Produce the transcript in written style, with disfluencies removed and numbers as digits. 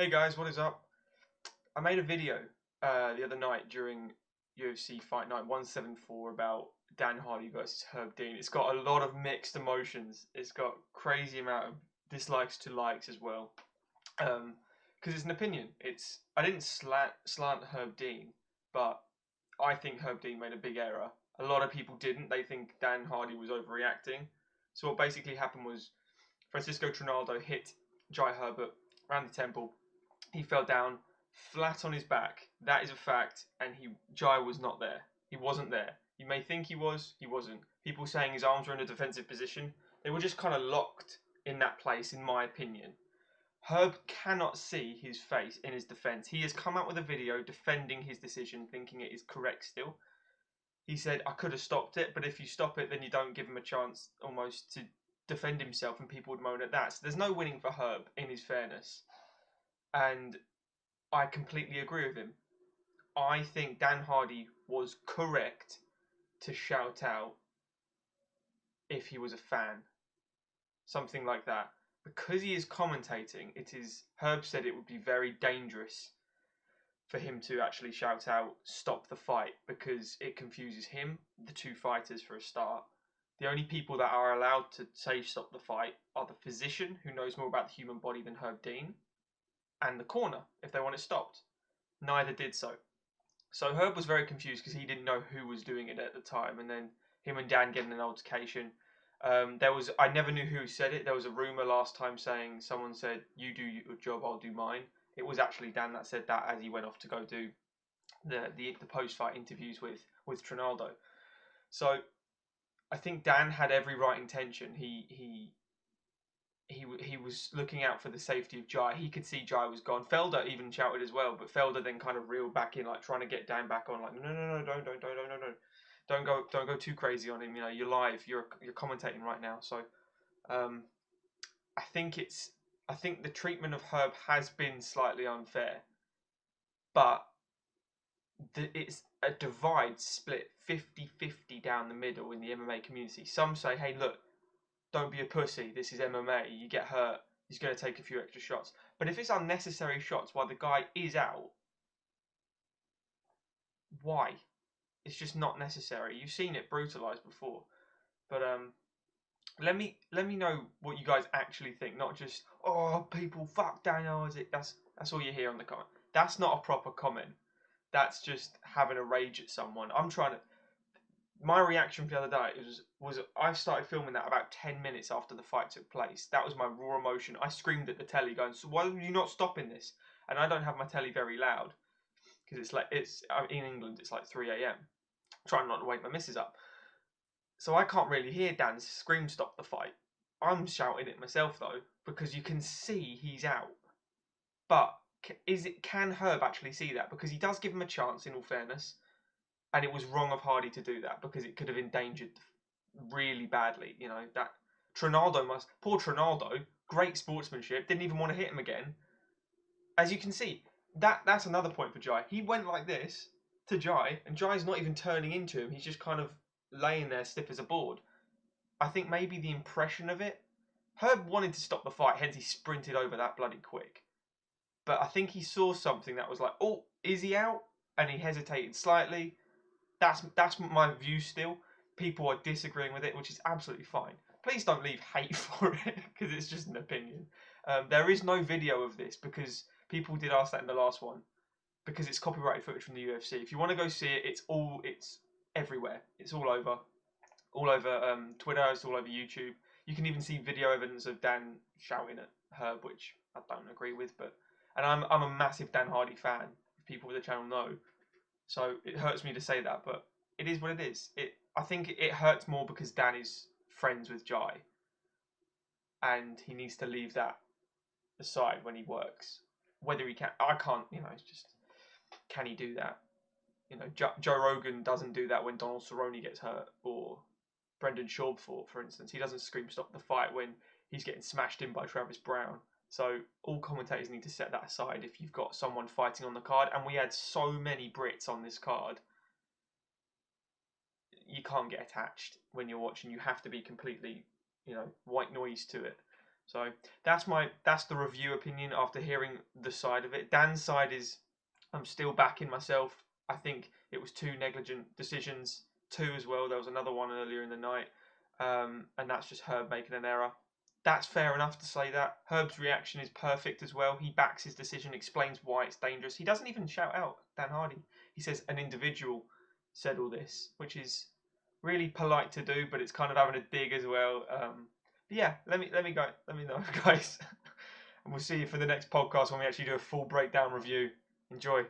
Hey guys, what is up? I made a video the other night during UFC Fight Night 174 about Dan Hardy versus Herb Dean. It's got a lot of mixed emotions. It's got crazy amount of dislikes to likes as well. Because it's an opinion. I didn't slant Herb Dean, but I think Herb Dean made a big error. A lot of people didn't. They think Dan Hardy was overreacting. So what basically happened was Francisco Trinaldo hit Jai Herbert around the temple. He fell down flat on his back. That is a fact, and Jai was not there. He wasn't there. You may think he was, he wasn't. People saying his arms were in a defensive position. They were just kind of locked in that place, in my opinion. Herb cannot see his face in his defence. He has come out with a video defending his decision, thinking it is correct still. He said, I could have stopped it, but if you stop it, then you don't give him a chance almost to defend himself, and people would moan at that. So there's no winning for Herb, in his fairness. And I completely agree with him. I think Dan Hardy was correct to shout out if he was a fan. Something like that. Because he is commentating, Herb said it would be very dangerous for him to actually shout out, stop the fight, because it confuses him, the two fighters for a start. The only people that are allowed to say stop the fight are the physician, who knows more about the human body than Herb Dean, and the corner, if they want it stopped. Neither did so. So Herb was very confused because he didn't know who was doing it at the time, and then him and Dan getting an altercation. I never knew who said it. There was a rumor last time saying someone said, "You do your job, I'll do mine." It was actually Dan that said that as he went off to go do the post fight interviews with Trinaldo. So I think Dan had every right intention. He was looking out for the safety of Jai. He could see Jai was gone. Felder even shouted as well, but Felder then kind of reeled back in, like trying to get Dan back on, like no, don't go too crazy on him. You know, you're live, you're commentating right now. So I think the treatment of Herb has been slightly unfair, but it's a divide split 50-50 down the middle in the MMA community. Some say, hey, look, don't be a pussy. This is MMA. You get hurt, he's going to take a few extra shots. But if it's unnecessary shots while the guy is out, why? It's just not necessary. You've seen it brutalized before. But let me know what you guys actually think. Not just people fuck Daniel Isaac. That's all you hear on the comment. That's not a proper comment. That's just having a rage at someone. My reaction for the other day was I started filming that about 10 minutes after the fight took place. That was my raw emotion. I screamed at the telly going, so why are you not stopping this? And I don't have my telly very loud because it's in England, it's like 3 a.m. Trying not to wake my missus up. So I can't really hear Dan scream stop the fight. I'm shouting it myself though because you can see he's out. But can Herb actually see that? Because he does give him a chance, in all fairness. And it was wrong of Hardy to do that because it could have endangered really badly. You know, that poor Trinaldo, great sportsmanship, didn't even want to hit him again. As you can see, that's another point for Jai. He went like this to Jai, and Jai's not even turning into him. He's just kind of laying there stiff as a board. I think maybe the impression of it, Herb wanted to stop the fight, hence he sprinted over that bloody quick. But I think he saw something that was like, oh, is he out? And he hesitated slightly. That's my view still. People are disagreeing with it, which is absolutely fine. Please don't leave hate for it, because it's just an opinion. There is no video of this, because people did ask that in the last one, because it's copyrighted footage from the UFC. If you want to go see it, it's everywhere. It's all over Twitter, it's all over YouTube. You can even see video evidence of Dan shouting at Herb, which I don't agree with, and I'm a massive Dan Hardy fan, if people with the channel know. So it hurts me to say that, but it is what it is. I think it hurts more because Dan is friends with Jai, and he needs to leave that aside when he works. Whether he can, I can't. You know, it's just, can he do that? You know, Joe Rogan doesn't do that when Donald Cerrone gets hurt, or Brendan Schaub, for instance. He doesn't scream stop the fight when he's getting smashed in by Travis Brown. So all commentators need to set that aside if you've got someone fighting on the card. And we had so many Brits on this card. You can't get attached when you're watching. You have to be completely, white noise to it. So that's the review opinion after hearing the side of it. Dan's side is, I'm still backing myself. I think it was 2 negligent decisions, 2 as well. There was another one earlier in the night, and that's just Herb making an error. That's fair enough to say that. Herb's reaction is perfect as well. He backs his decision, explains why it's dangerous. He doesn't even shout out Dan Hardy. He says an individual said all this, which is really polite to do, but it's kind of having a dig as well. But yeah, let me go. Let me know, guys, and we'll see you for the next podcast when we actually do a full breakdown review. Enjoy.